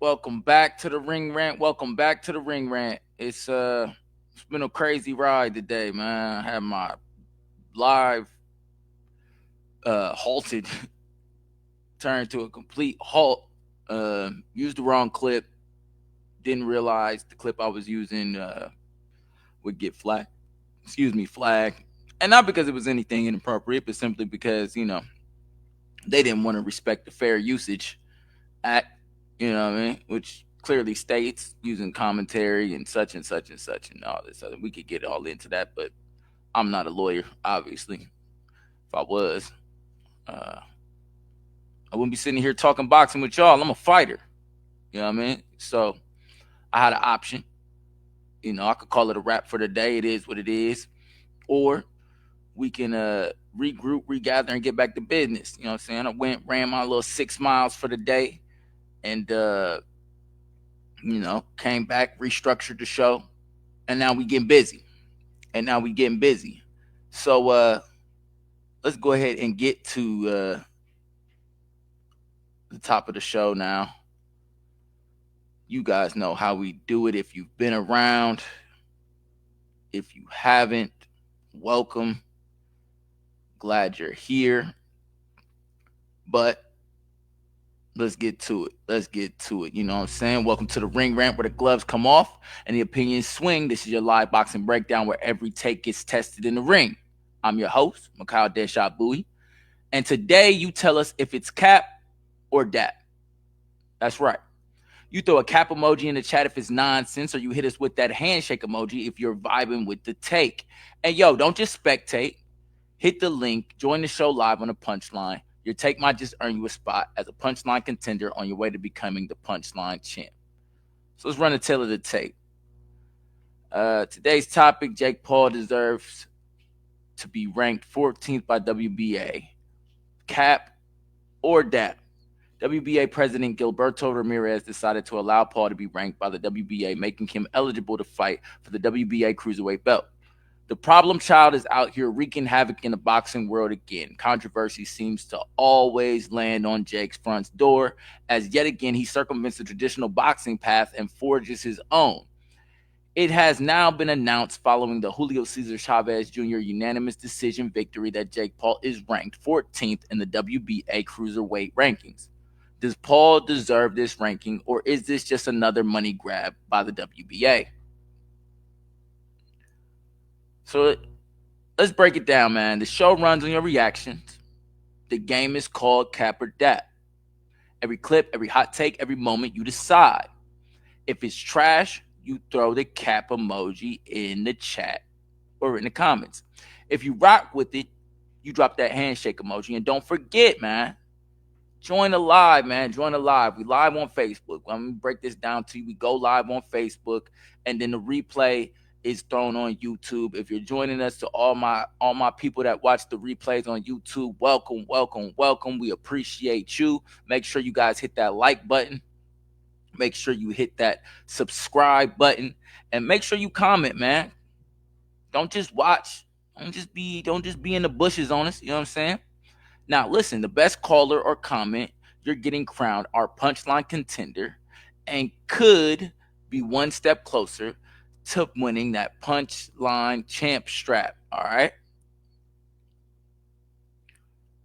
Welcome back to the Ring Rant. Welcome back to the Ring Rant. It's been a crazy ride today, man. I had my live halted, turned to a complete halt. Used the wrong clip. Didn't realize the clip I was using would get flagged. Excuse me, flagged. And not because it was anything inappropriate, but simply because they didn't want to respect the Fair Usage Act. You know what I mean? Which clearly states using commentary and such and such and such and all this other. We could get all into that, but I'm not a lawyer, obviously. If I was, uh, I wouldn't be sitting here talking boxing with y'all. I'm a fighter. You know what I mean? So I had an option. I could call it a wrap for the day. It is what it is. Or we can regroup, regather, and get back to business. You know what I'm saying? I ran my little 6 miles for the day, and came back, restructured the show, and now we getting busy. So let's go ahead and get to the top of the show now. You guys know how we do it. If you've been around, if you haven't, welcome. Glad you're here. But let's get to it. You know what I'm saying? Welcome to the Ring Rant, where the gloves come off and the opinions swing. This is your live boxing breakdown where every take gets tested in the ring. I'm your host, Mikhail Deadshot Bowie. And today you tell us if it's cap or dap. That's right. You throw a cap emoji in the chat if it's nonsense, or you hit us with that handshake emoji if you're vibing with the take. And yo, don't just spectate. Hit the link, join the show live on the Punchline. Your take might just earn you a spot as a Punchline contender on your way to becoming the Punchline champ. So let's run a tail of the tape. Today's topic: Jake Paul deserves to be ranked 14th by WBA. Cap or dap? WBA President Gilberto Ramirez decided to allow Paul to be ranked by the WBA, making him eligible to fight for the WBA Cruiserweight belt. The problem child is out here wreaking havoc in the boxing world again. Controversy seems to always land on Jake's front door, as yet again he circumvents the traditional boxing path and forges his own. It has now been announced following the Julio Cesar Chavez Jr. unanimous decision victory that Jake Paul is ranked 14th in the WBA Cruiserweight rankings. Does Paul deserve this ranking, or is this just another money grab by the WBA? So let's break it down, man. The show runs on your reactions. The game is called Cap or Dap. Every clip, every hot take, every moment, you decide. If it's trash, you throw the cap emoji in the chat or in the comments. If you rock with it, you drop that handshake emoji. And don't forget, man, join the live, man. Join the live. We live on Facebook. Let me break this down to you. We go live on Facebook, and then the replay is thrown on YouTube. If you're joining us, to all my people that watch the replays on YouTube, welcome. We appreciate you. Make sure you guys hit that like button. Make sure you hit that subscribe button, and make sure you comment, man. Don't just watch. Don't just be in the bushes on us. You know what I'm saying? Now, listen, the best caller or comment, you're getting crowned our Punchline contender and could be one step closer to winning that Punchline champ strap. All right.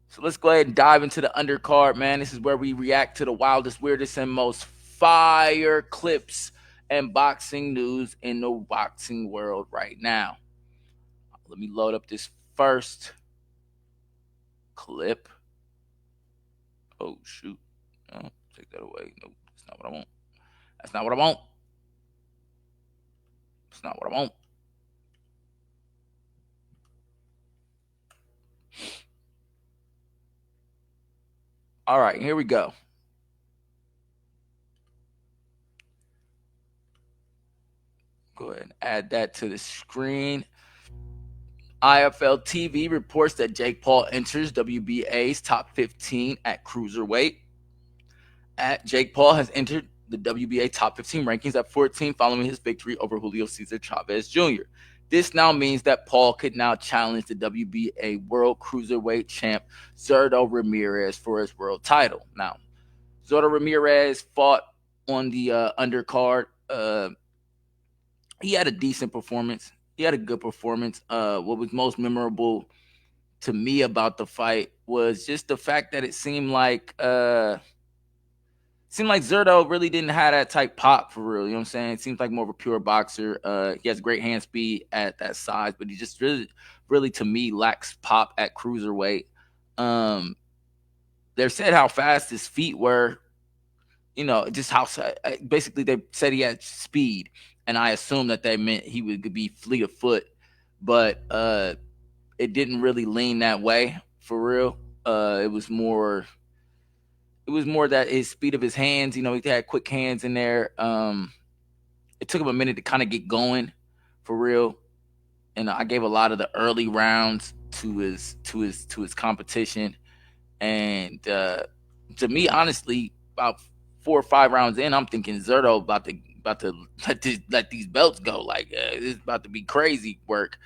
So let's go ahead and dive into the undercard, man. This is where we react to the wildest, weirdest, and most fire clips and boxing news in the boxing world right now. Let me load up this first clip. Oh, shoot. No, take that away. No, that's not what I want. That's not what I want. That's not what I want. All right, here we go. Go ahead and add that to the screen. IFL TV reports that Jake Paul enters WBA's top 15 at cruiserweight. Jake Paul has entered the WBA top 15 rankings at 14 following his victory over Julio Cesar Chavez Jr. This now means that Paul could now challenge the WBA World Cruiserweight champ Zurdo Ramirez for his world title. Now, Zurdo Ramirez fought on the undercard. He had a decent performance. He had a good performance. What was most memorable to me about the fight was just the fact that it seemed like Zerto really didn't have that type pop for real. You know what I'm saying? It seems like more of a pure boxer. He has great hand speed at that size, but he just really to me lacks pop at cruiserweight. Um, they said how fast his feet were. Just how basically they said he had speed, and I assumed that they meant he would be fleet of foot, but it didn't really lean that way for real. It was more that his speed of his hands. He had quick hands in there. It took him a minute to kind of get going, for real. And I gave a lot of the early rounds to his competition. And to me, honestly, about 4 or 5 rounds in, I'm thinking Zerto about to let these belts go. Like it's about to be crazy work.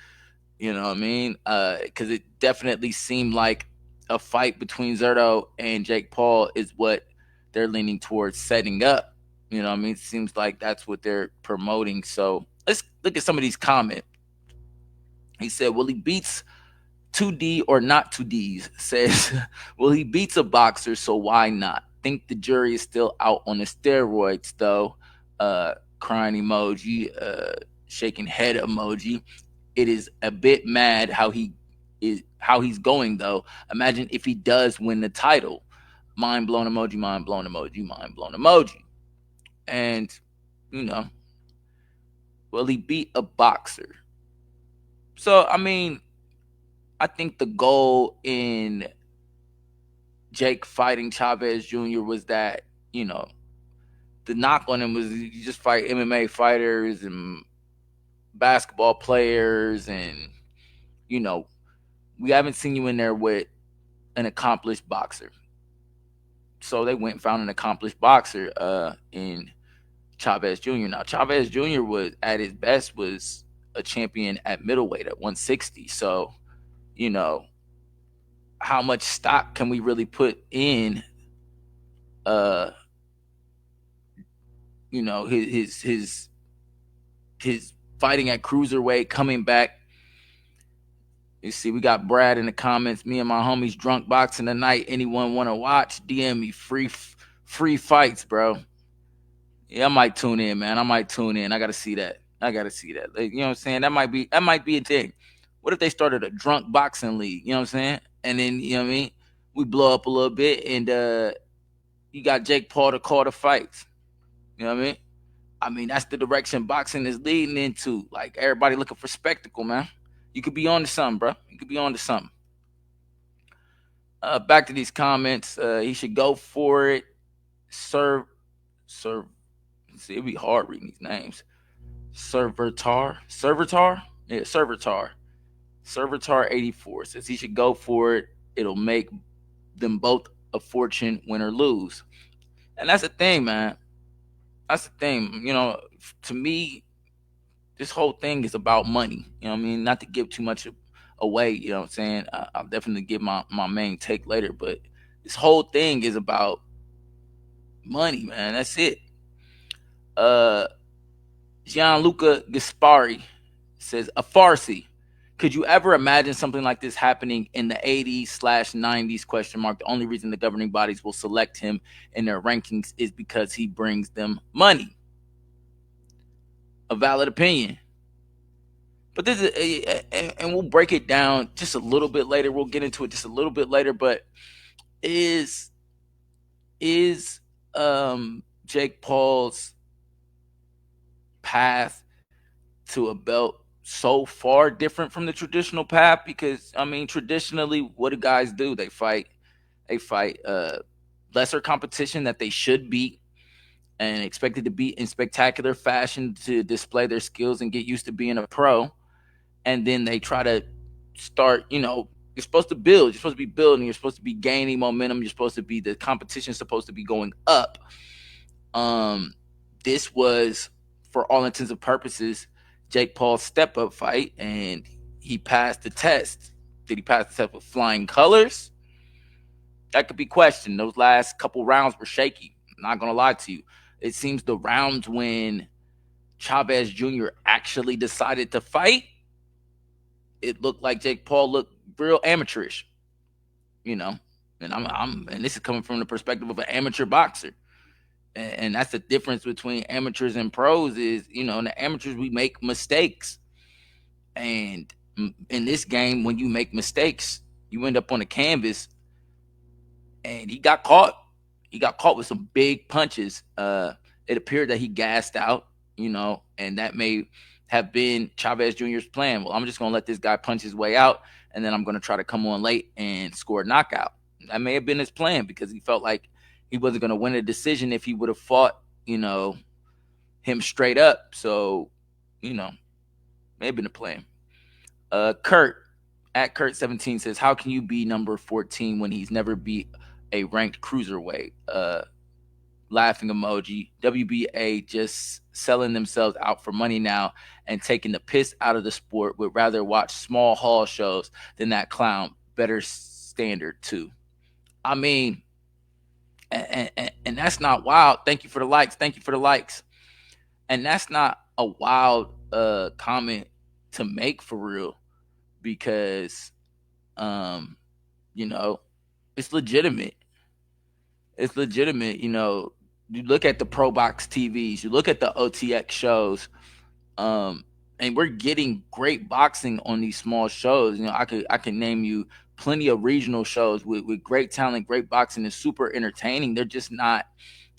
You know what I mean? Because it definitely seemed like a fight between Zerto and Jake Paul is what they're leaning towards setting up. You know what I mean? It seems like that's what they're promoting. So let's look at some of these comments. He said, "Will he beats 2D or not 2Ds?" Says, "Well, he beats a boxer, so why not? Think the jury is still out on the steroids, though." Crying emoji, shaking head emoji. It is a bit mad how he's going though. Imagine if he does win the title. Mind blown emoji, mind blown emoji, mind blown emoji. And you know, will he beat a boxer? So I mean, I think the goal in Jake fighting Chavez Jr. was that, the knock on him was you just fight MMA fighters and basketball players, and you know, we haven't seen you in there with an accomplished boxer. So they went and found an accomplished boxer in Chavez Jr. Now Chavez Jr. was at his best was a champion at middleweight at 160. So, you know, how much stock can we really put in uh his fighting at cruiserweight, coming back. You see, we got Brad in the comments. Me and my homies drunk boxing tonight. Anyone want to watch? DM me free fights, bro. Yeah, I might tune in, man. I might tune in. I gotta see that. Like, you know what I'm saying? That might be a thing. What if they started a drunk boxing league? You know what I'm saying? And then you know what I mean? We blow up a little bit, and you got Jake Paul to call the fights. You know what I mean? I mean, that's the direction boxing is leading into. Like everybody looking for spectacle, man. You could be on to something, bro. You could be on to something. Back to these comments. He should go for it. Serve. See, it'd be hard reading these names. Servitar. Yeah, Servitar 84 says he should go for it. It'll make them both a fortune, win or lose. And that's the thing, man. That's the thing. To me, this whole thing is about money. You know what I mean? Not to give too much away, you know what I'm saying? I'll definitely give my main take later, but this whole thing is about money, man. That's it. Gianluca Gaspari says, a Farsi. Could you ever imagine something like this happening in the 80s/90s? Question mark. The only reason the governing bodies will select him in their rankings is because he brings them money. A valid opinion. But this is, and we'll break it down just a little bit later. We'll get into it just a little bit later. But is Jake Paul's path to a belt so far different from the traditional path? Because I mean, traditionally, what do guys do? They fight lesser competition that they should beat and expected to beat in spectacular fashion to display their skills and get used to being a pro. And then they try to start, you're supposed to build. You're supposed to be building. You're supposed to be gaining momentum. You're supposed to be, the competition supposed to be going up. This was, for all intents and purposes, Jake Paul's step-up fight, and he passed the test. Did he pass the test with flying colors? That could be questioned. Those last couple rounds were shaky. I'm not going to lie to you. It seems the rounds when Chavez Jr. actually decided to fight, it looked like Jake Paul looked real amateurish, you know. And this is coming from the perspective of an amateur boxer. And that's the difference between amateurs and pros is, in the amateurs we make mistakes. And in this game, when you make mistakes, you end up on the canvas. And he got caught. He got caught with some big punches. It appeared that he gassed out, and that may have been Chavez Jr.'s plan. Well, I'm just going to let this guy punch his way out, and then I'm going to try to come on late and score a knockout. That may have been his plan because he felt like he wasn't going to win a decision if he would have fought, him straight up. So, may have been a plan. Kurt at Kurt17 says, how can you be number 14 when he's never beat a ranked cruiserweight? Laughing emoji. WBA just selling themselves out for money now and taking the piss out of the sport. Would rather watch small hall shows than that clown. Better standard too. I mean, and that's not wild. Thank you for the likes. Thank you for the likes. And that's not a wild comment to make for real, because it's legitimate. It's legitimate. You look at the Pro Box TVs, you look at the OTX shows, and we're getting great boxing on these small shows. I can name you plenty of regional shows with great talent, great boxing, and super entertaining. They're just not.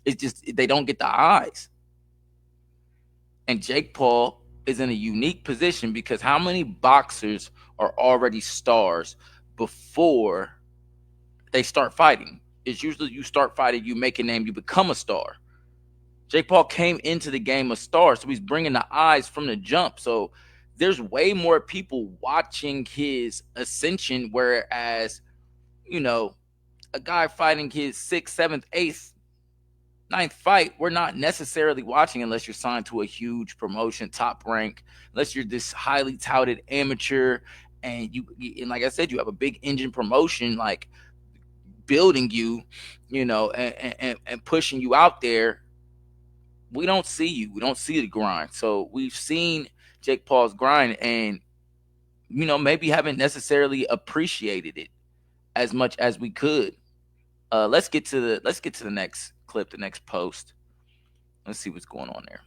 It's just they don't get the eyes. And Jake Paul is in a unique position because how many boxers are already stars before they start fighting? It's usually you start fighting, you make a name, you become a star. Jake Paul came into the game a star, so he's bringing the eyes from the jump. So there's way more people watching his ascension, whereas, a guy fighting his 6th, 7th, 8th, 9th fight, we're not necessarily watching unless you're signed to a huge promotion, top rank, unless you're this highly touted amateur, and and like I said, you have a big engine promotion like building you, and pushing you out there. We don't see you. We don't see the grind. So we've seen Jake Paul's grind, and maybe haven't necessarily appreciated it as much as we could. Let's get to the next clip, the next post. Let's see what's going on there.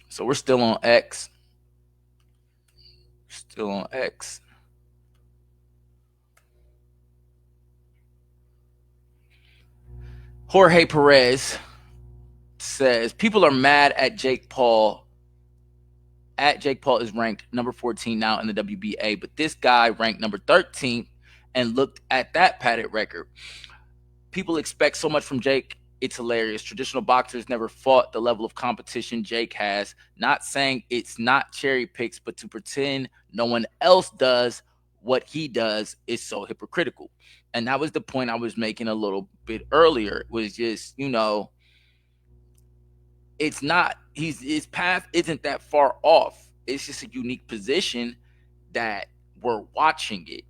So we're still on X. Still on X. Jorge Perez says people are mad at Jake Paul. Jake Paul is ranked number 14 now in the WBA, but this guy ranked number 13 and looked at that padded record. People expect so much from Jake. It's hilarious. Traditional boxers never fought the level of competition Jake has. Not saying it's not cherry picks, but to pretend no one else does what he does is so hypocritical. And that was the point I was making a little bit earlier. It was just, it's not, his path isn't that far off. It's just a unique position that we're watching it.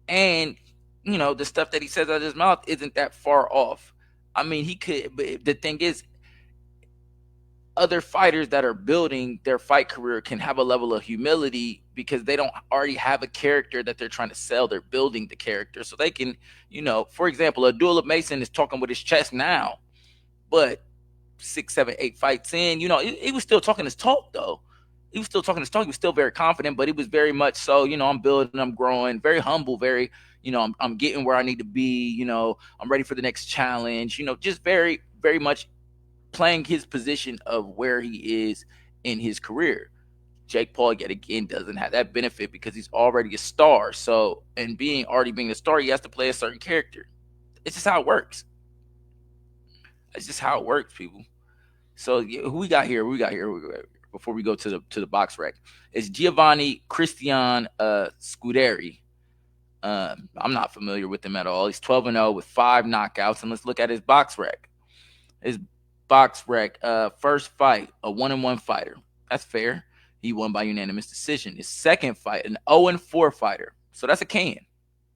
And, the stuff that he says out of his mouth isn't that far off. I mean, he could, but the thing is, other fighters that are building their fight career can have a level of humility because they don't already have a character that they're trying to sell. They're building the character. So they can, for example, Abdullah Mason is talking with his chest now, but 6, 7, 8 fights in, he was still talking his talk though. He was still talking his talk. He was still very confident, but he was very much so, I'm building, I'm growing, very humble, very, I'm getting where I need to be, I'm ready for the next challenge, just very, very much playing his position of where he is in his career. Jake Paul, yet again, doesn't have that benefit because he's already a star. So, and already being a star, he has to play a certain character. It's just how it works. It's just how it works, people. So, who we got here? Before we go to the box rec, it's Giovanni Christian Scuderi. I'm not familiar with him at all. He's 12-0 with 5 knockouts. And let's look at his box rec. His box rec, first fight, a 1-1 fighter. That's fair. He won by unanimous decision. His second fight, an 0-4 fighter. So that's a can.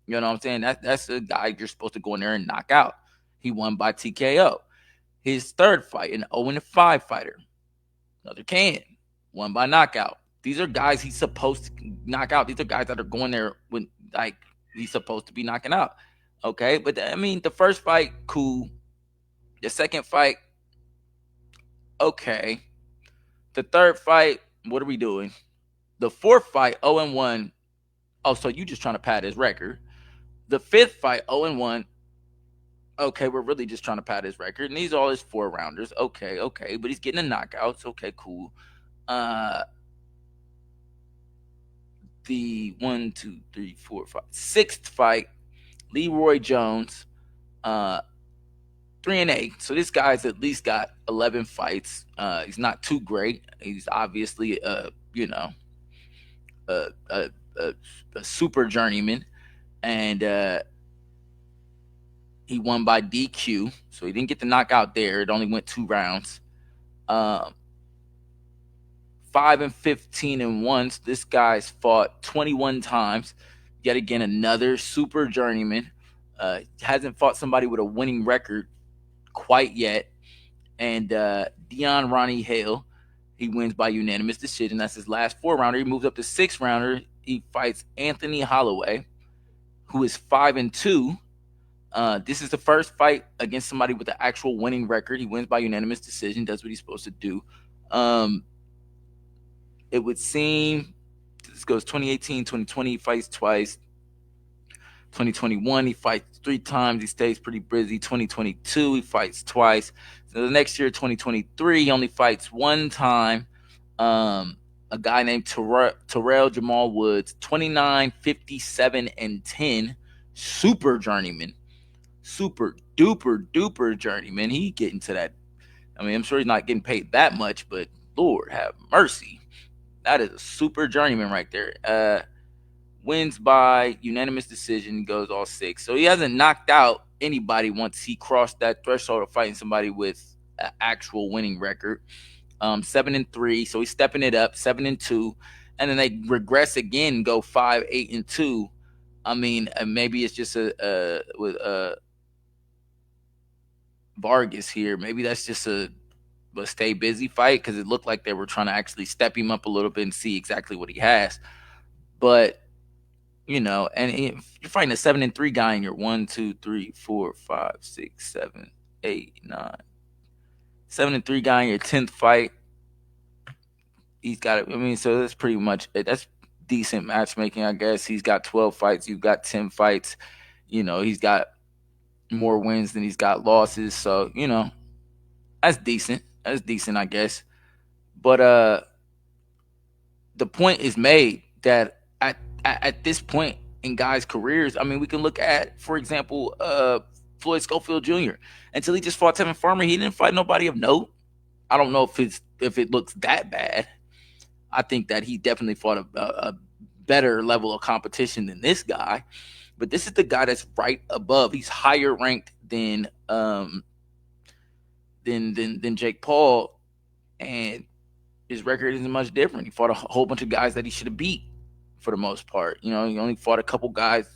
You know what I'm saying? That's a guy you're supposed to go in there and knock out. He won by TKO. His third fight, an 0-5 fighter. Another can. Won by knockout. These are guys he's supposed to knock out. These are guys that are going there when like he's supposed to be knocking out. Okay, but I mean the first fight, cool. The second fight, okay. The third fight, what are we doing? The fourth fight, 0-1. Oh, so you just trying to pad his record. The fifth fight, 0-1. Okay, we're really just trying to pad his record. And these are all his 4-rounders. Okay. But he's getting the knockouts. Okay, cool. The 1, 2, 3, 4, 5, sixth fight, Leroy Jones, 3-8. So this guy's at least got 11 fights. He's not too great. He's obviously a super journeyman, and he won by DQ. So he didn't get the knockout there. It only went 2 rounds. 5-15-1. So this guy's fought 21 times. Yet again, another super journeyman. Hasn't fought somebody with a winning record quite yet. And Dion Ronnie Hale, he wins by unanimous decision. That's his last 4-rounder. He moves up to 6-rounder. He fights Anthony Holloway, who is 5-2. This is the first fight against somebody with an actual winning record. He wins by unanimous decision. Does what he's supposed to do. It would seem this goes 2018, 2020. He fights twice. 2021, he fights 3 times. He stays pretty busy. 2022, he fights twice. So the next year, 2023, he only fights 1 time. A guy named Terrell Jamal Woods, 29, 57, and 10. Super journeyman. Super duper journeyman. He getting to that. I mean, I'm sure he's not getting paid that much, but Lord have mercy. That is a super journeyman right there. Wins by unanimous decision, goes all 6. So he hasn't knocked out anybody once he crossed that threshold of fighting somebody with an actual winning record. 7-3, so he's stepping it up. 7-2, and then they regress again, go 5-8-2. I mean, maybe it's just with Vargas here. Maybe that's just a stay busy fight because it looked like they were trying to actually step him up a little bit and see exactly what he has. But you know, and if you're fighting a 7-3 guy and you're 1, 2, 3, 4, 5, 6, 7, 8, 9, 7-3 guy in your 10th fight, he's got it. I mean, so that's pretty much it. That's decent matchmaking, I guess. He's got 12 fights. You've got 10 fights. You know, he's got more wins than he's got losses. So, you know, that's decent. That's decent, I guess. But the point is made that at this point in guys' careers, I mean, we can look at, for example, Floyd Schofield Jr. Until he just fought Tevin Farmer, he didn't fight nobody of note. I don't know if it looks that bad. I think that he definitely fought a better level of competition than this guy. But this is the guy that's right above. He's higher ranked than Jake Paul, and his record isn't much different. He fought a whole bunch of guys that he should have beat for the most part. You know, he only fought a couple guys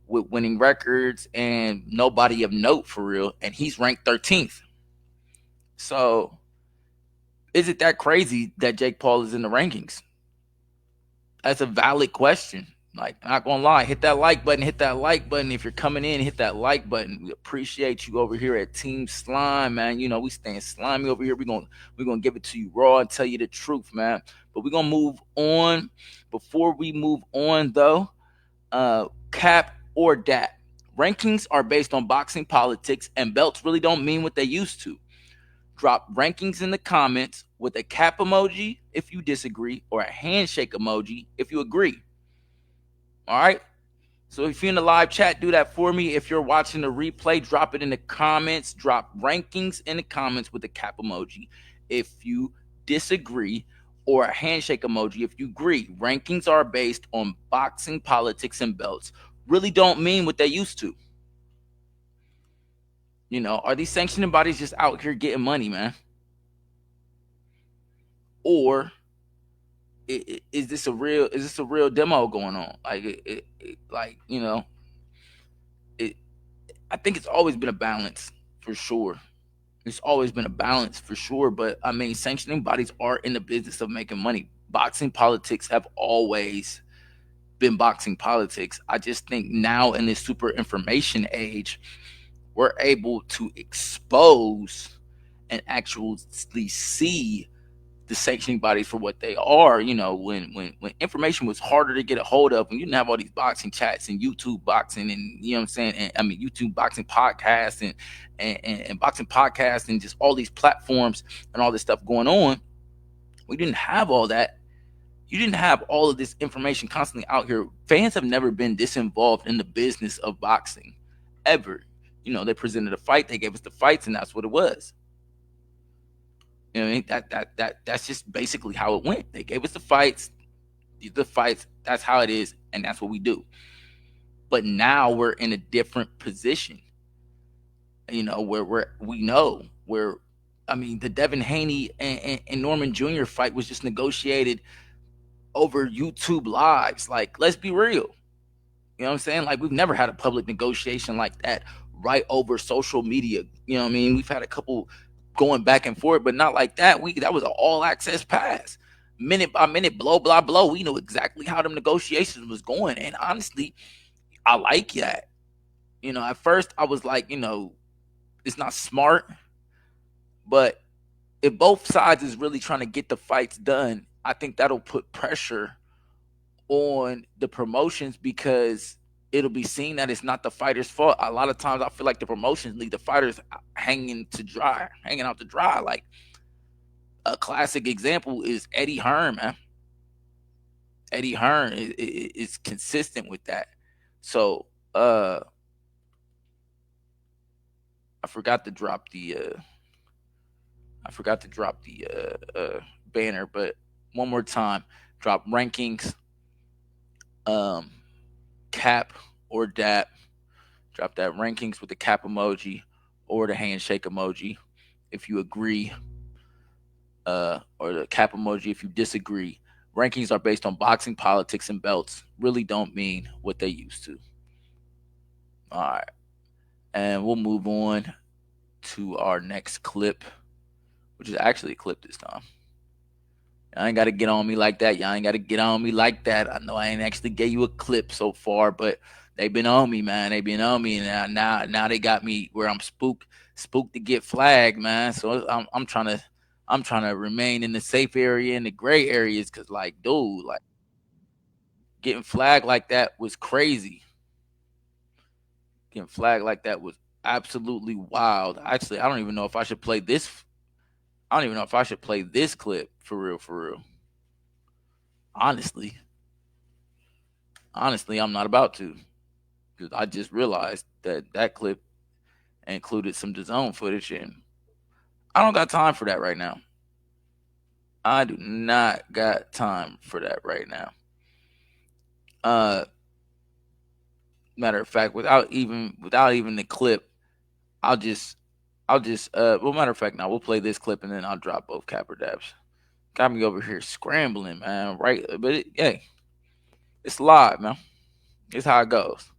with winning records and nobody of note for real, and he's ranked 13th. So is it that crazy that Jake Paul is in the rankings? That's a valid question. Like, not gonna lie, hit that like button. If you're coming in, hit that like button. We appreciate you over here at Team Slime, man. You know, we staying slimy over here. We're gonna give it to you raw and tell you the truth, man. But we're gonna move on. Before we move on, though, cap or dat. Rankings are based on boxing politics, and belts really don't mean what they used to. Drop rankings in the comments with a cap emoji if you disagree, or a handshake emoji if you agree. All right. So if you're in the live chat, do that for me. If you're watching the replay, drop it in the comments. Drop rankings in the comments with a cap emoji if you disagree, or a handshake emoji if you agree. Rankings are based on boxing politics, and belts really don't mean what they used to. You know, are these sanctioning bodies just out here getting money, man? Or is this a real demo going on? Like like it. I think it's always been a balance for sure. It's always been a balance for sure. But I mean, sanctioning bodies are in the business of making money. Boxing politics have always been boxing politics. I just think now in this super information age, we're able to expose and actually see the sanctioning bodies for what they are. When information was harder to get a hold of, when you didn't have all these boxing chats and YouTube boxing, and you know what I'm saying, and I mean YouTube boxing podcasts and boxing podcasts and just all these platforms and all this stuff going on. We didn't have all that. You didn't have all of this information constantly out here. Fans have never been disinvolved in the business of boxing ever. They presented a fight, they gave us the fights, and that's what it was. What I mean? That's just basically how it went. They gave us the fights, that's how it is, and that's what we do. But now we're in a different position. Where we know where, I mean, the Devin Haney and Norman Jr. fight was just negotiated over YouTube lives. Like, let's be real. You know what I'm saying? Like, we've never had a public negotiation like that right over social media. You know what I mean? We've had a couple going back and forth, but not like that. That was an all access pass. Minute by minute, blow, blah, blow. We knew exactly how them negotiations was going. And honestly, I like that. At first I was like, it's not smart. But if both sides is really trying to get the fights done, I think that'll put pressure on the promotions, because it'll be seen that it's not the fighter's fault. A lot of times I feel like the promotions leave the fighters hanging out to dry. Like, a classic example is Eddie Hearn, man. Eddie Hearn is consistent with that. So I forgot to drop the banner, but one more time, drop rankings, cap or dap. Drop that rankings with the cap emoji or the handshake emoji if you agree, or the cap emoji if you disagree. Rankings are based on boxing, politics, and belts. Really don't mean what they used to. All right. And we'll move on to our next clip, which is actually a clip this time. Y'all ain't got to get on me like that. Y'all ain't got to get on me like that. I know I ain't actually gave you a clip so far, but they've been on me, man. They've been on me, and now they got me where I'm spooked to get flagged, man. So I'm trying to remain in the safe area, in the gray areas, because, like, dude, like, getting flagged like that was crazy. Getting flagged like that was absolutely wild. Actually, I don't even know if I should play this. I don't even know if I should play this clip for real, for real. Honestly, I'm not about to, because I just realized that clip included some DAZN footage, and I don't got time for that right now. I do not got time for that right now. Matter of fact, without even the clip, I'll just well, matter of fact, now we'll play this clip and then I'll drop both capper dabs. Got me over here scrambling, man. Right, but hey, it's live, man. It's how it goes.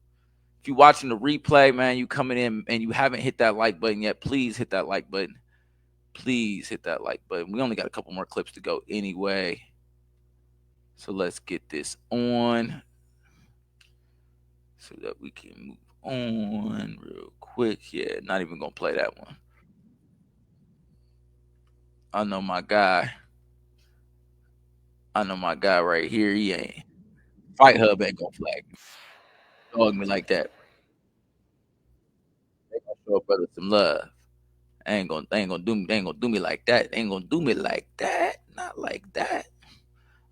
If you're watching the replay, man, you coming in and you haven't hit that like button yet, please hit that like button. Please hit that like button. We only got a couple more clips to go anyway. So let's get this on so that we can move on real quick. Yeah, not even going to play that one. I know my guy right here. He ain't. Fight Hub ain't going to flag me. Dog me like that. They going to show a brother some love. They ain't gonna do me like that. They ain't gonna do me like that. Not like that.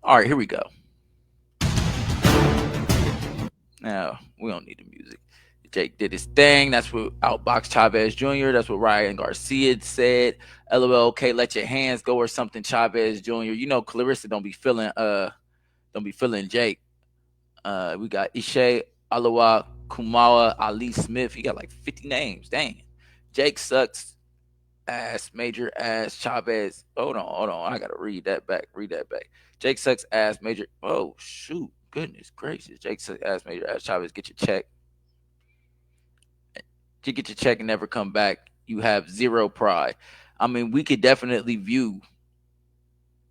All right, here we go. Now we don't need the music. Jake did his thing. That's what outbox Chavez Jr. That's what Ryan Garcia said. LOL, okay, let your hands go or something, Chavez Jr. Clarissa don't be feeling Jake. We got Ishe Alawa Kumawa Ali Smith. He got like 50 names. Dang. Jake sucks. major ass Chavez. Hold on. I gotta read that back. Jake sucks ass major. Oh shoot, goodness gracious. Jake sucks ass major ass Chavez. Get your check. You get your check and never come back. You have zero pride. I mean, we could definitely view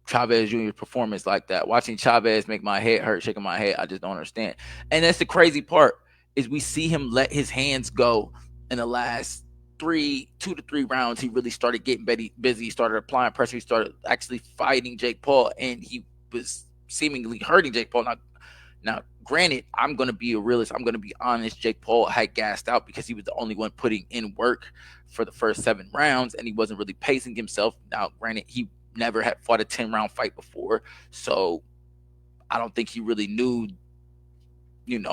Chavez Jr.'s performance like that. Watching Chavez make my head hurt, shaking my head. I just don't understand. And that's the crazy part is we see him let his hands go in the last 2 to 3 rounds. He really started getting busy. He started applying pressure. He started actually fighting Jake Paul, and he was seemingly hurting Jake Paul. Now, granted, I'm going to be a realist. I'm going to be honest. Jake Paul had gassed out because he was the only one putting in work for the first 7 rounds, and he wasn't really pacing himself. Now, granted, he never had fought a 10-round fight before, so I don't think he really knew,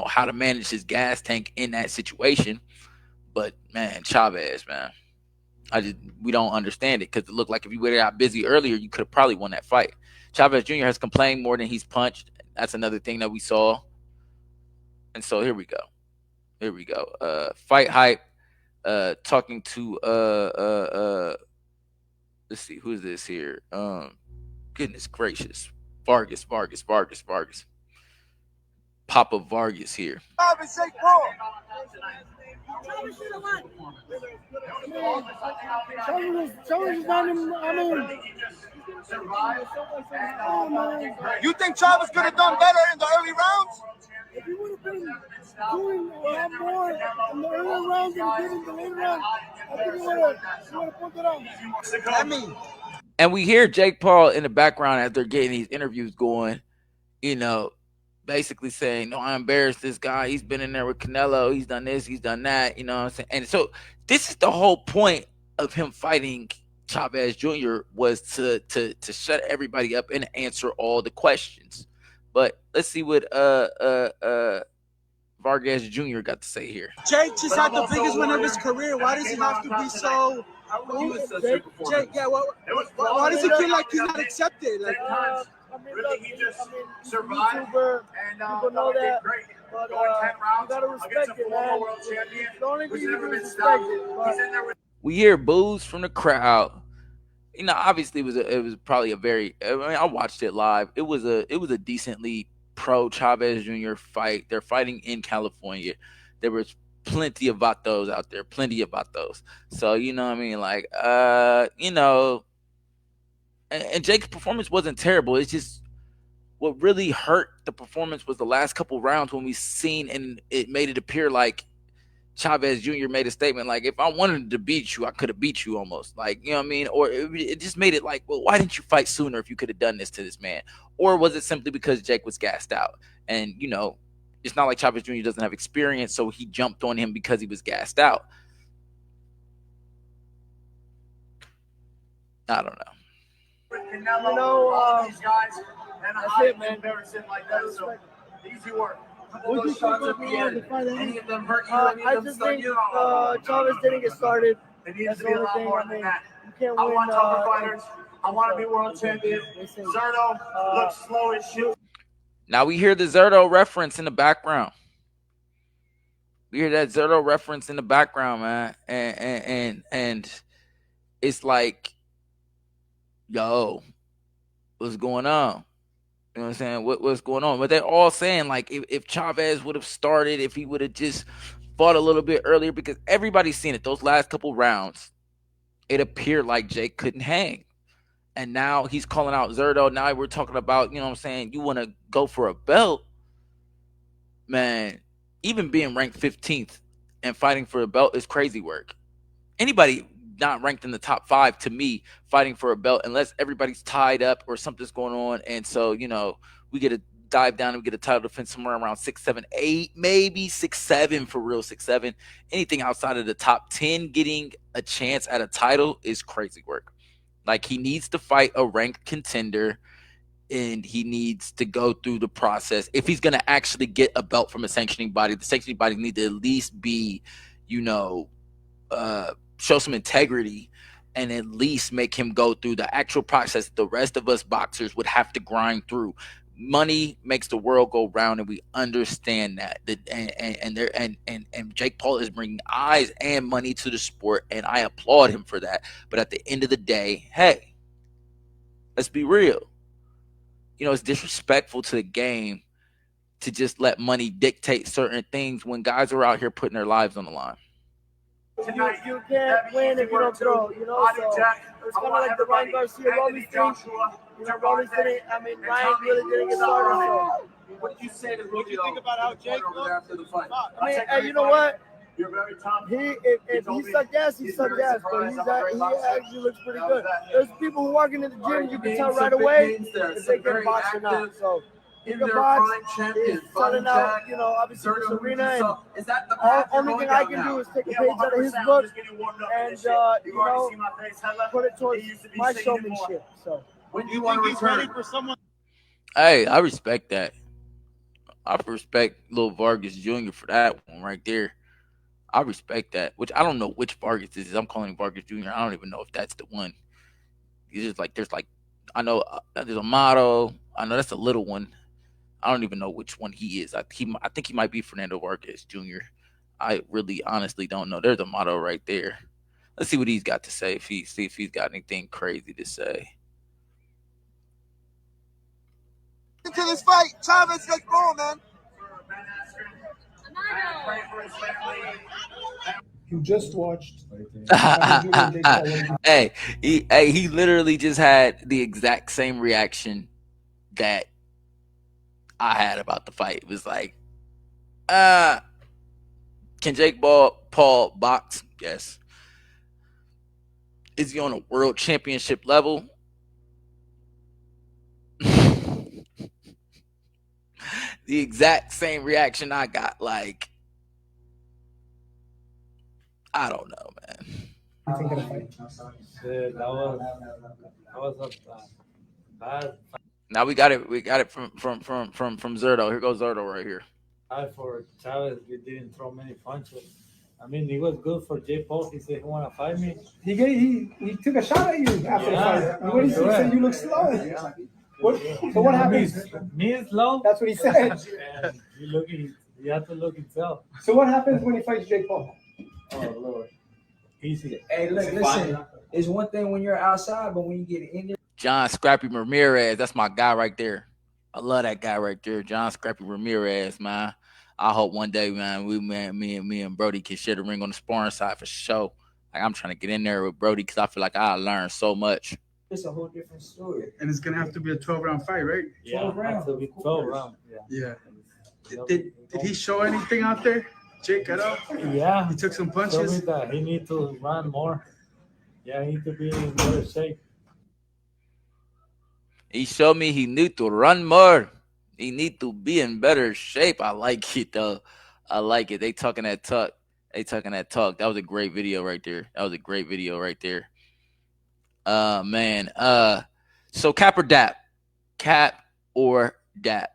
how to manage his gas tank in that situation. But man, Chavez, man, we don't understand it because it looked like if you would have got busy earlier, you could have probably won that fight. Chavez Jr. has complained more than he's punched. That's another thing that we saw. And so here we go. Fight hype. Talking to let's see, who is this here? Goodness gracious. Vargas. Papa Vargas here. You think Chavez could have done better in the early rounds? If he would have been doing a lot more in the early rounds than he did in the late rounds, I think he would have put it on. And we hear Jake Paul in the background as they're getting these interviews going, basically saying, no, I embarrassed this guy. He's been in there with Canelo. He's done this. He's done that. You know what I'm saying? And so this is the whole point of him fighting Chavez Jr. was to shut everybody up and answer all the questions. But let's see what Vargas Jr. got to say here. Jake just had the biggest win of his career. Why does he have to be so? Jake, yeah. Why does he feel like he's not accepted? Like, He just survived, and people know that. But you gotta respect it, man. The only thing you do is respect it. We hear boos from the crowd. Obviously it was probably a very. I mean, I watched it live. It was a decently pro Chavez Jr. fight. They're fighting in California. There was plenty of vatos out there, So you know what I mean, like and Jake's performance wasn't terrible. It's just what really hurt the performance was the last couple rounds when we seen and it made it appear like Chavez Jr. made a statement like, if I wanted to beat you, I could have beat you almost. Like, you know what I mean? Or it just made it like, well, why didn't you fight sooner if you could have done this to this man? Or was it simply because Jake was gassed out? And, it's not like Chavez Jr. doesn't have experience, so he jumped on him because he was gassed out. I don't know. These guys, and that's it, man. Like that, so easy work. What do you think of any of them hurt you? I just think Chavez didn't get started. It needs to be a lot more than that. You can't I win, want tougher fighters. I want to be world champion. Zerto looks slow as shit. Now we hear the Zerto reference in the background. Man. And it's like, yo, what's going on? You know what I'm saying? What's going on? But they're all saying, like, if Chavez would have started, if he would have just fought a little bit earlier, because everybody's seen it. Those last couple rounds, it appeared like Jake couldn't hang. And now he's calling out Zerto. Now we're talking about, you know what I'm saying, you want to go for a belt. Man, even being ranked 15th and fighting for a belt is crazy work. Anybody not ranked in the top 5, to me, fighting for a belt, unless everybody's tied up or something's going on. And so, we get to dive down and we get a title defense somewhere around 6, 7, 8, maybe 6, 7 for real, 6, 7. Anything outside of the top 10 getting a chance at a title is crazy work. Like, he needs to fight a ranked contender and he needs to go through the process. If he's going to actually get a belt from a sanctioning body, the sanctioning body need to at least be, show some integrity and at least make him go through the actual process the rest of us boxers would have to grind through. money makes the world go round, and we understand that. And Jake Paul is bringing eyes and money to the sport, and I applaud him for that. But at the end of the day, hey, let's be real. It's disrespectful to the game to just let money dictate certain things when guys are out here putting their lives on the line. You can't win if you don't throw, so it's kind of like the Ryan Garcia Rollins thing. Rollins didn't, Ryan really didn't get started, so. What did you say to Rubio? What do you think about how Jake looked after the fight? You know what? If he sucked ass, he sucked ass, but he actually looks pretty good. There's people who walk into the gym, you can tell right away if they can box or not. So he can box, he's selling out, obviously this arena, and the only thing I can do is take a page out of his book and, put it towards my showmanship. So when you think he's ready for someone? Hey, I respect that. I respect Lil Vargas Jr. for that one right there. I respect that. Which I don't know which Vargas this is. I'm calling him Vargas Jr. I don't even know if that's the one. It's just like I know there's a motto. I know that's a little one. I don't even know which one he is. I think he might be Fernando Vargas Jr. I really honestly don't know. There's a motto right there. Let's see what he's got to say. See if he's got anything crazy to say. Into this fight, Chavez, let's go, man. You just watched. Hey, he literally just had the exact same reaction that I had about the fight. It was like, can Jake Paul box? Yes. Is he on a world championship level? The exact same reaction I got. Like, I don't know, man. You think of the fight? That was a bad Now we got it from Zerto. Here goes Zerto right here. fight for Chavez. We didn't throw many punches. It was good for Jay Paul. He said he want to fight me. He took a shot at you after the fight. What did he say? He said you look slow. Yeah. So what happened? Me is slow. That's what he said. And he had to look himself. So what happens when he fights Jake Paul? Oh Lord, easy. Hey, look, listen. It's one thing when you're outside, but when you get in there. John Scrappy Ramirez, that's my guy right there. I love that guy right there, John Scrappy Ramirez, man. I hope one day, man, me and Brody can share the ring on the sparring side for sure. Like, I'm trying to get in there with Brody because I feel like I learned so much. It's a whole different story. And it's gonna have to be a 12-round fight, right? Yeah, 12 rounds. has to be 12 rounds. Yeah. Did he show anything out there, Jake, at all? Yeah. He took some Told me punches. that he need to run more. Yeah, he need to be in better shape. He showed me he need to run more. He need to be in better shape. I like it though. I like it. They talking that talk. That was a great video right there. Man. So cap or dap? Cap or dap?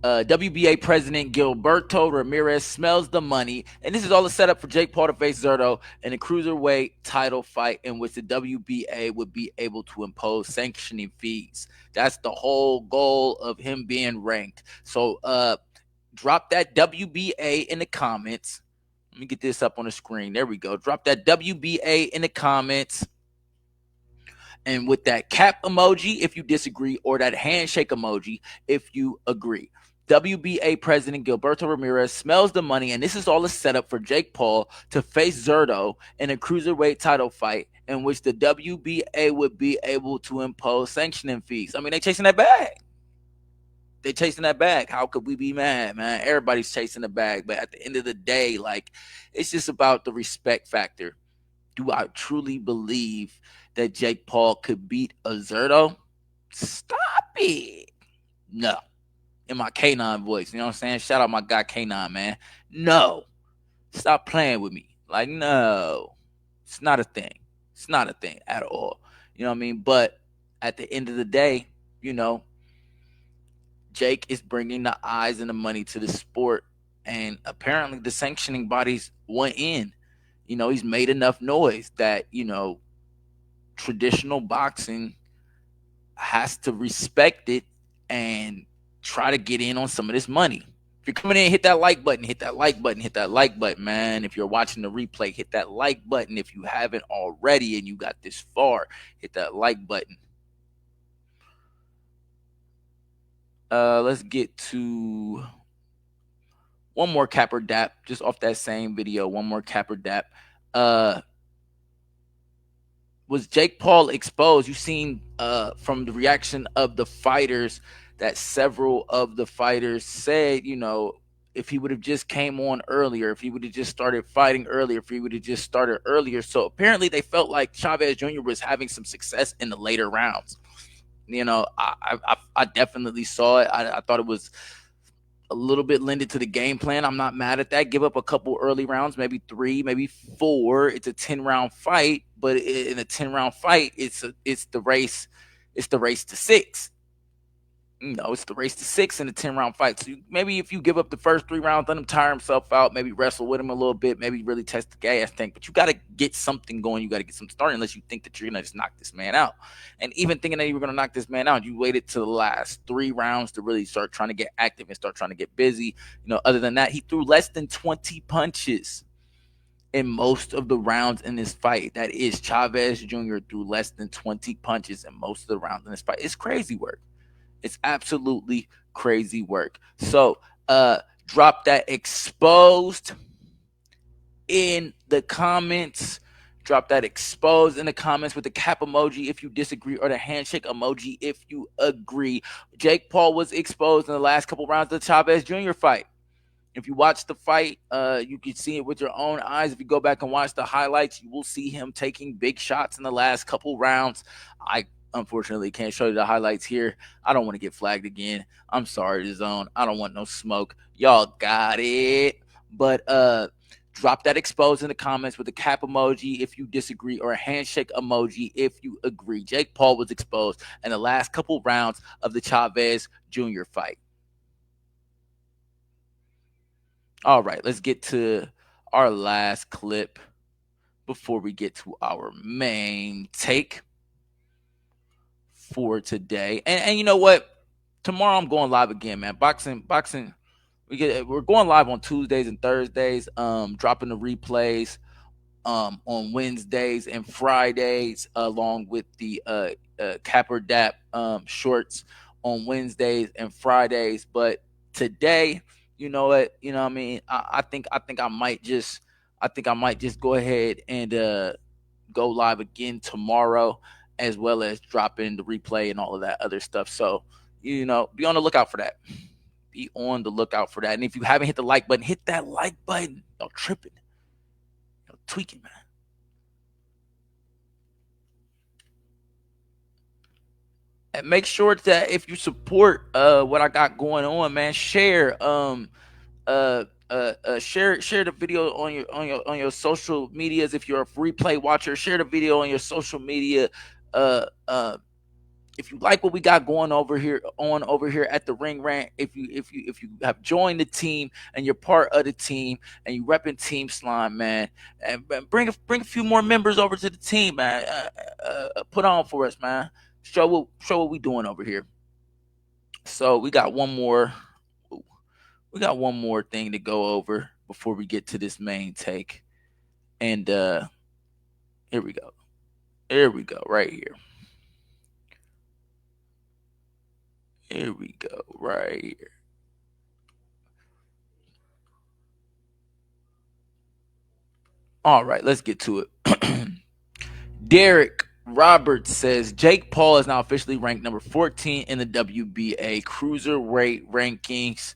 WBA president Gilberto Ramirez smells the money, and this is all a setup for Jake Paul to face Zerto in a cruiserweight title fight in which the WBA would be able to impose sanctioning fees. That's the whole goal of him being ranked. So drop that WBA in the comments. Let me get this up on the screen. There we go. Drop that WBA in the comments. And with that cap emoji if you disagree, or that handshake emoji if you agree. WBA president Gilberto Ramirez smells the money, and this is all a setup for Jake Paul to face Zerto in a cruiserweight title fight in which the WBA would be able to impose sanctioning fees. They chasing that bag. How could we be mad, man? Everybody's chasing the bag, but at the end of the day, like, it's just about the respect factor. Do I truly believe that Jake Paul could beat a Zerto? Stop it. No. In my K9 voice, you know what I'm saying? Shout out my guy K9, man. No. Stop playing with me. Like, no. It's not a thing. It's not a thing at all. You know what I mean? But at the end of the day, Jake is bringing the eyes and the money to the sport. And apparently the sanctioning bodies want in. He's made enough noise that, traditional boxing has to respect it and try to get in on some of this money. If you're coming in, hit that like button, hit that like button, hit that like button, man. If you're watching the replay, hit that like button. If you haven't already and you got this far, hit that like button. Let's get to one more capper dap, just off that same video. One more capper dap. Was Jake Paul exposed? You've seen from the reaction of the fighters that several of the fighters said, you know, if he would have just came on earlier, if he would have just started fighting earlier, if he would have just started earlier. So apparently they felt like Chavez Jr. was having some success in the later rounds. You know, I definitely saw it. I thought it was a little bit lended to the game plan. I'm not mad at that. Give up a couple early rounds, maybe 3, maybe 4. It's a 10-round fight, but in a 10-round fight, it's the race to 6. You know, it's the race to 6 in a 10-round fight. So maybe if you give up the first 3 rounds, let him tire himself out, maybe wrestle with him a little bit, maybe really test the gas tank. But you got to get something going. You got to get something started unless you think that you're going to just knock this man out. And even thinking that you were going to knock this man out, you waited to the last 3 rounds to really start trying to get active and start trying to get busy. You know, other than that, he threw less than 20 punches in most of the rounds in this fight. That is, Chavez Jr. threw less than 20 punches in most of the rounds in this fight. It's crazy work. It's absolutely crazy work. So drop that exposed in the comments. Drop that exposed in the comments with the cap emoji if you disagree, or the handshake emoji if you agree. Jake Paul was exposed in the last couple rounds of the Chavez Jr. fight. If you watch the fight, you can see it with your own eyes. If you go back and watch the highlights, you will see him taking big shots in the last couple rounds. I unfortunately can't show you the highlights here. I don't want to get flagged again. I'm sorry, the zone. I don't want no smoke. Y'all got it. But drop that exposed in the comments with a cap emoji if you disagree, or a handshake emoji if you agree. Jake Paul was exposed in the last couple rounds of the Chavez Jr. fight. All right, let's get to our last clip before we get to our main take for today. And you know what? Tomorrow I'm going live again, man. Boxing. We're going live on Tuesdays and Thursdays. Dropping the replays on Wednesdays and Fridays, along with the Capper Dap shorts on Wednesdays and Fridays. But today, you know what? You know what I mean? I think I might just go ahead and go live again tomorrow, as well as drop in the replay and all of that other stuff. So, you know, be on the lookout for that. Be on the lookout for that. And if you haven't hit the like button, hit that like button. Y'all tripping. Y'all tweaking, man. And make sure that if you support what I got going on, man, share share the video on your social medias. If you're a replay watcher, share the video on your social media. If you like what we got going over here at the Ring Rant, if you have joined the team and you're part of the team and you repping Team Slime, man, and bring a few more members over to the team, man. Put on for us, man. Show what we doing over here. So we got one more thing to go over before we get to this main take. And here we go. Right here. Here we go, right here. All right, let's get to it. Derek Roberts says Jake Paul is now officially ranked number 14 in the WBA cruiserweight rankings.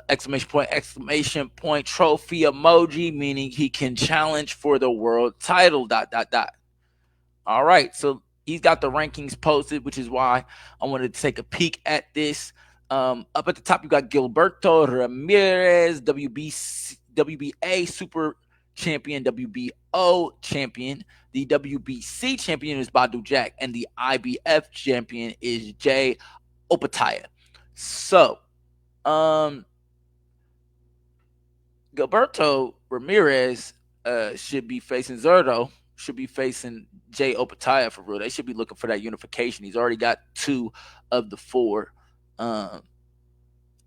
Exclamation point, trophy emoji, meaning he can challenge for the world title. ... All right, so he's got the rankings posted, which is why I wanted to take a peek at this. Up at the top, you got Gilberto Ramirez, WBA Super Champion, WBO Champion. The WBC Champion is Badu Jack, and the IBF Champion is Jay Opataya. So, Gilberto Ramirez should be facing Zerto, should be facing Jay Opataya for real. They should be looking for that unification. He's already got 2 of the 4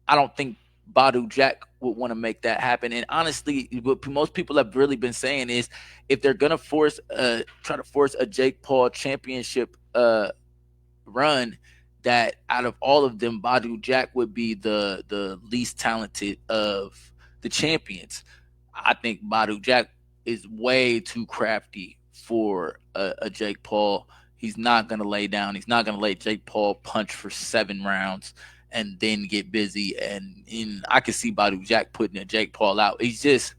I don't think Badu Jack would want to make that happen. And honestly, what most people have really been saying is if they're gonna try to force a Jake Paul championship run, that out of all of them, Badu Jack would be the least talented of the champions. I think Badu Jack is way too crafty for a Jake Paul. He's not gonna lay down. He's not gonna let Jake Paul punch for 7 rounds and then get busy. And I can see Badu Jack putting a Jake Paul out. He's just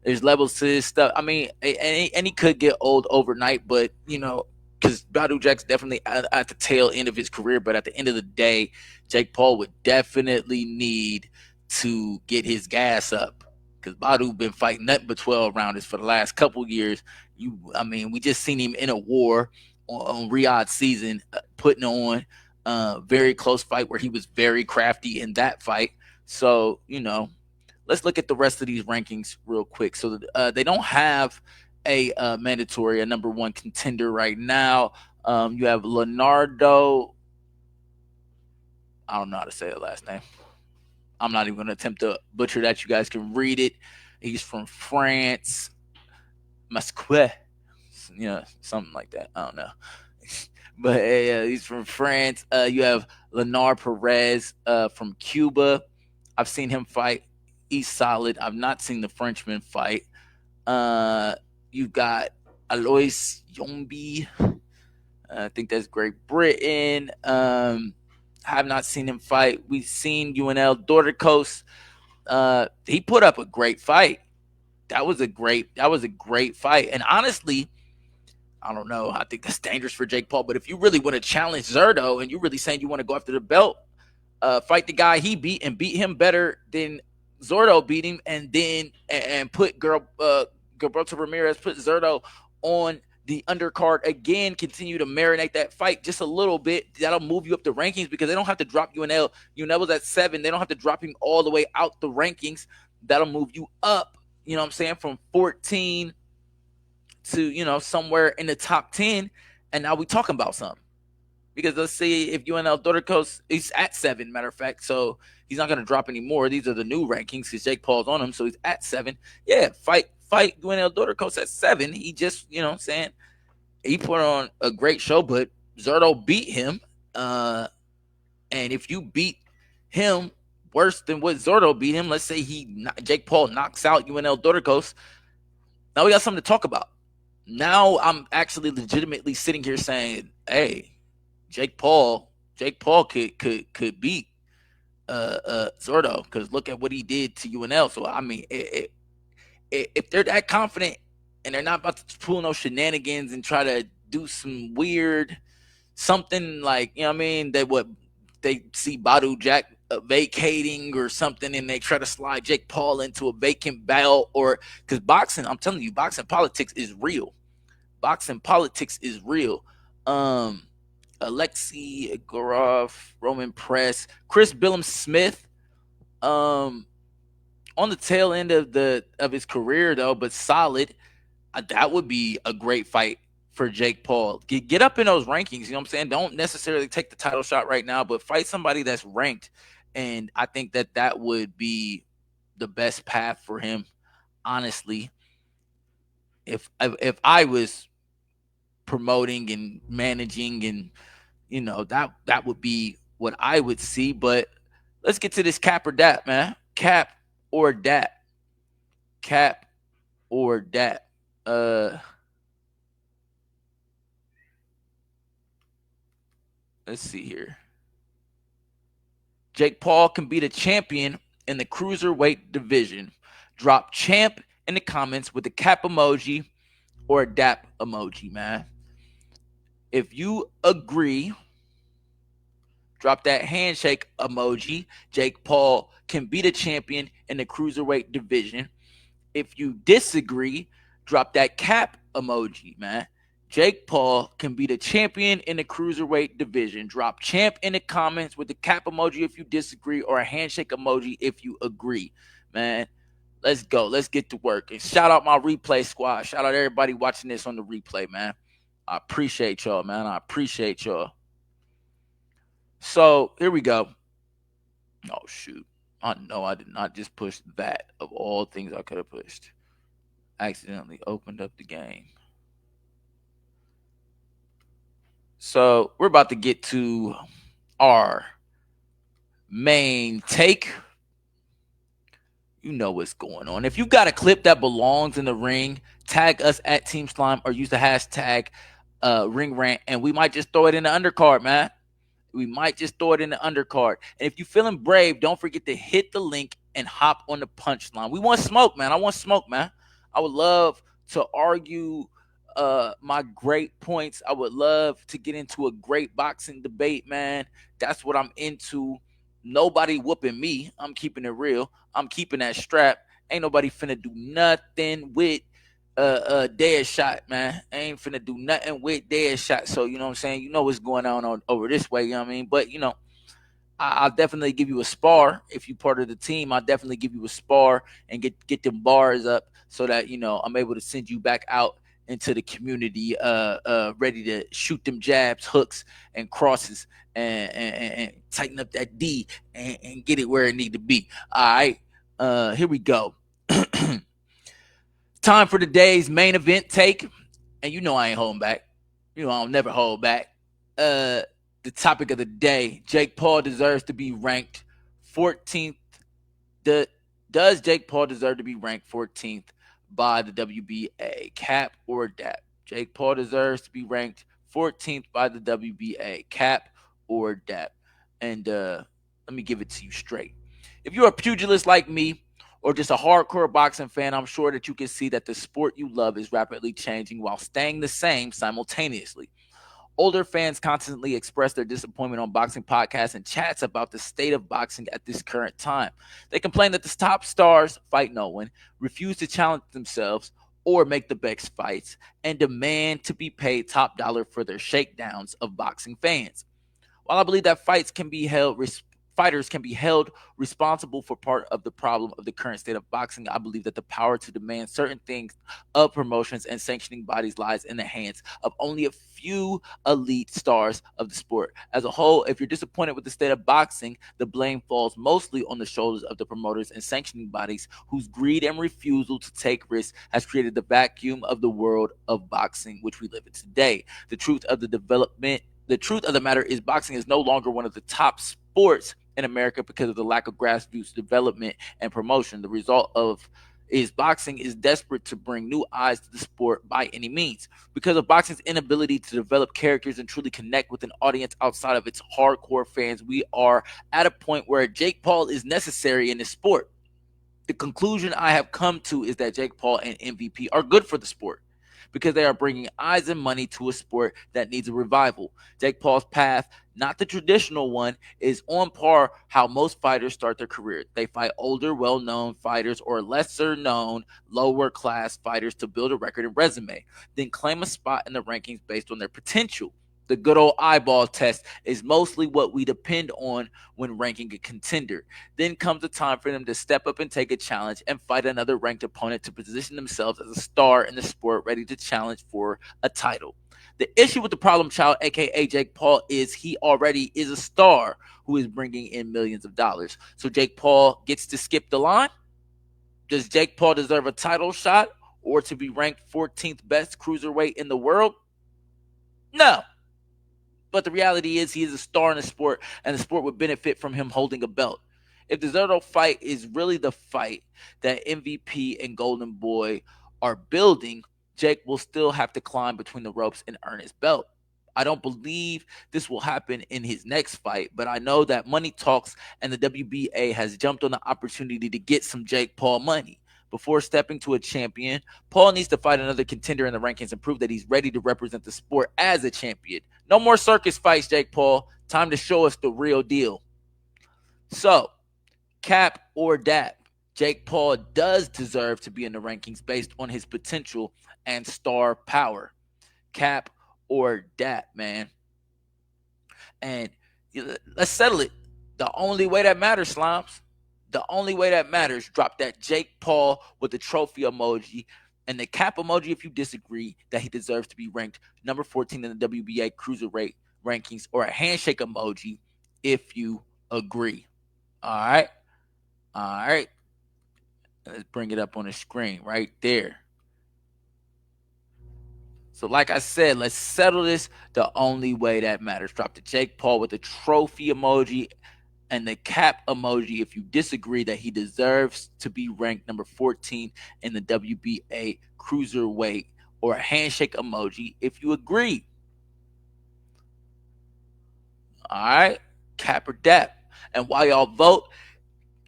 there's levels to this stuff. I mean, and he could get old overnight, but because Badu Jack's definitely at the tail end of his career. But at the end of the day, Jake Paul would definitely need to get his gas up because Badu been fighting nothing but 12 rounders for the last couple years. We just seen him in a war on Riyadh season, putting on a very close fight where he was very crafty in that fight. So let's look at the rest of these rankings real quick. So they don't have a mandatory, a number one contender right now. You have Leonardo. I don't know how to say the last name. I'm not even going to attempt to butcher that. You guys can read it. He's from France. Masque. Something like that. I don't know. But he's from France. You have Leonard Perez from Cuba. I've seen him fight. He's solid. I've not seen the Frenchman fight. You've got Alois Yombi. I think that's Great Britain. Have not seen him fight. We've seen UNL Dorticos. He put up a great fight. That was a great fight. And honestly, I don't know. I think that's dangerous for Jake Paul. But if you really want to challenge Zerto and you're really saying you want to go after the belt, fight the guy he beat and beat him better than Zordo beat him, and then put Gilberto Ramirez, put Zerto on the undercard again, continue to marinate that fight just a little bit. That'll move you up the rankings because they don't have to drop UNL. UNL was at 7. They don't have to drop him all the way out the rankings. That'll move you up, from 14 to, somewhere in the top 10. And now we talking about something. Because let's say if UNL Dorticos is at 7, matter of fact, so he's not going to drop any more. These are the new rankings because Jake Paul's on him, so he's at 7. Yeah, fight UNL Dorticos at 7. He just, he put on a great show, but Zerto beat him. And if you beat him worse than what Zerto beat him, let's say Jake Paul knocks out UNL Dorticos, now we got something to talk about. Now I'm actually legitimately sitting here saying, hey, Jake Paul could beat Zerto because look at what he did to UNL. So I mean, if they're that confident and they're not about to pull no shenanigans and try to do some weird something like that what they see Badu Jack vacating or something, and they try to slide Jake Paul into a vacant belt, or because boxing, I'm telling you, boxing politics is real. Alexei Gorov, Roman Press, Chris Billum Smith, on the tail end of his career though, but solid. That would be a great fight for Jake Paul. Get up in those rankings. You know what I'm saying? Don't necessarily take the title shot right now, but fight somebody that's ranked. And I think that would be the best path for him. Honestly, if I was promoting and managing, and that would be what I would see. But let's get to this cap or dat, man. Cap or dat. Let's see here. Jake Paul can be the champion in the cruiserweight division. Drop champ in the comments with a cap emoji or a dap emoji, man. If you agree, drop that handshake emoji. Jake Paul can be the champion in the cruiserweight division. If you disagree, drop that cap emoji, man. Jake Paul can be the champion in the cruiserweight division. Drop champ in the comments with the cap emoji if you disagree, or a handshake emoji if you agree, man. Let's go. Let's get to work. And shout out my replay squad. Shout out everybody watching this on the replay, man. I appreciate y'all, man. I appreciate y'all. So here we go. Oh shoot. I know I did not just push that of all things I could have pushed. Accidentally opened up the game. So we're about to get to our main take. You know what's going on. If you got a clip that belongs in the ring, tag us at Team Slime or use the hashtag Ring Rant, and we might just throw it in the undercard, man. We might just throw it in the undercard. And if you're feeling brave, don't forget to hit the link and hop on the punchline. We want smoke, man. I want smoke, man. I would love to argue my great points. I would love to get into a great boxing debate, man. That's what I'm into. Nobody whooping me. I'm keeping it real. I'm keeping that strap. Ain't nobody finna do nothing with dead shot, man. I ain't finna do nothing with dead shot. So you know what I'm saying? You know what's going on over this way, you know what I mean? But you know, I'll definitely give you a spar if you part of the team. I'll definitely give you a spar and get them bars up so that you know I'm able to send you back out into the community, ready to shoot them jabs, hooks, and crosses, and tighten up that D and get it where it need to be. All right, here we go. Time for today's main event take, and you know I ain't holding back. You know I'll never hold back. Uh, the topic of the day: Jake Paul deserves to be ranked 14th. The, does Jake Paul deserve to be ranked 14th by the WBA? Cap or dap? Jake Paul deserves to be ranked 14th by the WBA. Cap or dap? And let me give it to you straight. If you're a pugilist like me, or just a hardcore boxing fan, I'm sure that you can see that the sport you love is rapidly changing while staying the same simultaneously. Older fans constantly express their disappointment on boxing podcasts and chats about the state of boxing at this current time. They complain that the top stars fight no one, refuse to challenge themselves or make the best fights, and demand to be paid top dollar for their shakedowns of boxing fans. While I believe that fighters can be held responsible for part of the problem of the current state of boxing, I believe that the power to demand certain things of promotions and sanctioning bodies lies in the hands of only a few elite stars of the sport. As a whole, if you're disappointed with the state of boxing, the blame falls mostly on the shoulders of the promoters and sanctioning bodies whose greed and refusal to take risks has created the vacuum of the world of boxing which we live in today. The truth of the matter is boxing is no longer one of the top sports in America because of the lack of grassroots development and promotion. The result of is boxing is desperate to bring new eyes to the sport by any means. Because of boxing's inability to develop characters and truly connect with an audience outside of its hardcore fans, we are at a point where Jake Paul is necessary in the sport. The conclusion I have come to is that Jake Paul and MVP are good for the sport because they are bringing eyes and money to a sport that needs a revival. Jake Paul's path, not the traditional one, is on par how most fighters start their career. They fight older, well-known fighters or lesser-known, lower-class fighters to build a record and resume, then claim a spot in the rankings based on their potential. The good old eyeball test is mostly what we depend on when ranking a contender. Then comes the time for them to step up and take a challenge and fight another ranked opponent to position themselves as a star in the sport ready to challenge for a title. The issue with the problem child, aka Jake Paul, is he already is a star who is bringing in millions of dollars. So Jake Paul gets to skip the line. Does Jake Paul deserve a title shot or to be ranked 14th best cruiserweight in the world? No. But the reality is he is a star in the sport, and the sport would benefit from him holding a belt. If the Zerto fight is really the fight that MVP and Golden Boy are building, Jake will still have to climb between the ropes and earn his belt. I don't believe this will happen in his next fight, but I know that money talks, and the WBA has jumped on the opportunity to get some Jake Paul money. Before stepping to a champion, Paul needs to fight another contender in the rankings and prove that he's ready to represent the sport as a champion. No more circus fights, Jake Paul. Time to show us the real deal. So, cap or dap, Jake Paul does deserve to be in the rankings based on his potential and star power. Cap or dap, man. And let's settle it. The only way that matters, Slimes. The only way that matters, drop that Jake Paul with the trophy emoji and the cap emoji if you disagree that he deserves to be ranked number 14 in the WBA cruiserweight rankings, or a handshake emoji if you agree. All right. All right. Let's bring it up on the screen right there. So, like I said, let's settle this the only way that matters. Drop the Jake Paul with the trophy emoji and the cap emoji if you disagree that he deserves to be ranked number 14 in the WBA cruiserweight, or a handshake emoji if you agree. All right, cap or dap. And while y'all vote,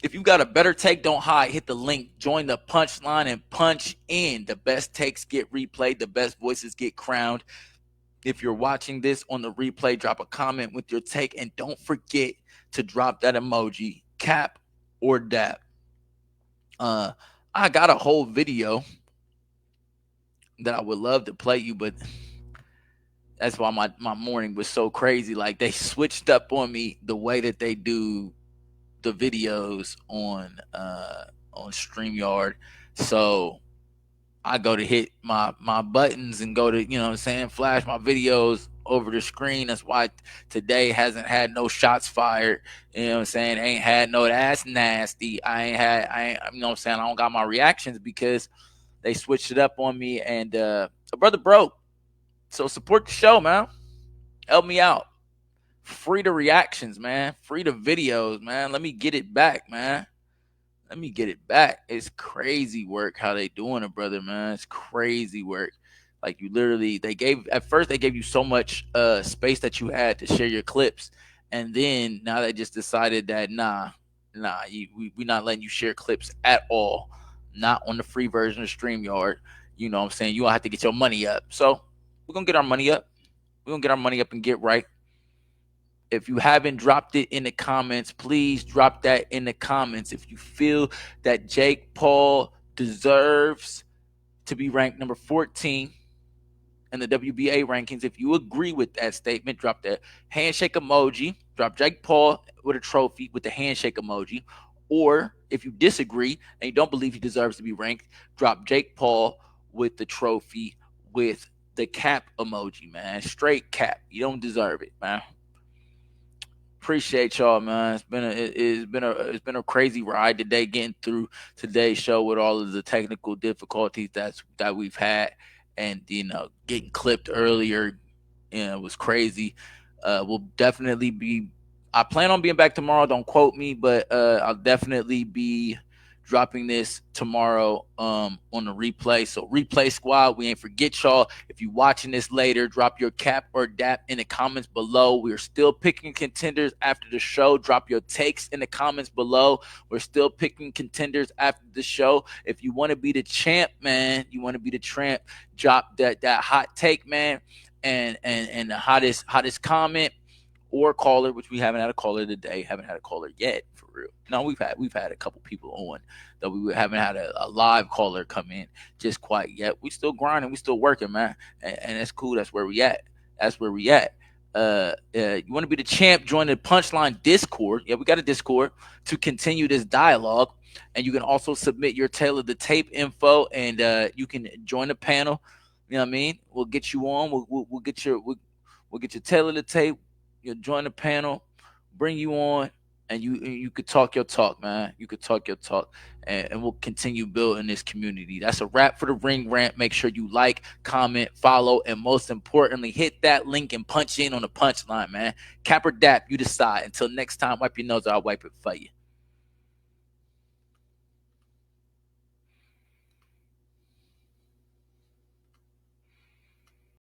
if you got a better take, don't hide. Hit the link, join the punchline, and punch in. The best takes get replayed, the best voices get crowned. If you're watching this on the replay, drop a comment with your take, and don't forget to drop that emoji, cap or dap. I got a whole video that I would love to play you, but that's why my morning was so crazy. Like, they switched up on me the way that they do the videos on StreamYard. So I go to hit my buttons and go to, you know what I'm saying, flash my videos over the screen. That's why today hasn't had no shots fired. You know what I'm saying? Ain't had no that's nasty. I ain't, you know what I'm saying? I don't got my reactions because they switched it up on me, and a brother broke. So support the show, man. Help me out. Free the reactions, man. Free the videos, man. Let me get it back, man. Let me get it back. It's crazy work how they doing it, brother, man. It's crazy work. Like, you literally, they gave at first they gave you so much space that you had to share your clips, and then now they just decided that we not letting you share clips at all. Not on the free version of StreamYard. You know what I'm saying? You gonna have to get your money up. So we're gonna get our money up. We're gonna get our money up and get right. If you haven't dropped it in the comments, please drop that in the comments. If you feel that Jake Paul deserves to be ranked number 14 in the WBA rankings, if you agree with that statement, drop the handshake emoji. Drop Jake Paul with a trophy with the handshake emoji. Or if you disagree and you don't believe he deserves to be ranked, drop Jake Paul with the trophy with the cap emoji, man. Straight cap. You don't deserve it, man. Appreciate y'all, man. It's been a crazy ride today, getting through today's show with all of the technical difficulties that we've had, and getting clipped earlier, was crazy. We'll definitely be. I plan on being back tomorrow. Don't quote me, but I'll definitely be dropping this tomorrow on the replay. So replay squad, we ain't forget y'all. If you watching this later, drop your cap or dap in the comments below. We are still picking contenders after the show. Drop your takes in the comments below. We're still picking contenders after the show. If you want to be the champ, man, you want to be the tramp, drop that hot take, man, and the hottest comment or caller, which we haven't had a caller today. Haven't had a caller yet, for real. No, we've had a couple people on, that we haven't had a live caller come in just quite yet. We still grinding, we still working, man, and that's cool. That's where we at. That's where we at. You want to be the champ? Join the Punchline Discord. Yeah, we got a Discord to continue this dialogue, and you can also submit your tail of the tape info, and you can join the panel. You know what I mean? We'll get you on. We'll get your tail of the tape. You'll join the panel, bring you on, and you could talk your talk, man. You could talk your talk, and we'll continue building this community. That's a wrap for the Ring Rant. Make sure you like, comment, follow, and most importantly, hit that link and punch in on the punchline, man. Cap or dap, you decide. Until next time, wipe your nose, I'll wipe it for you.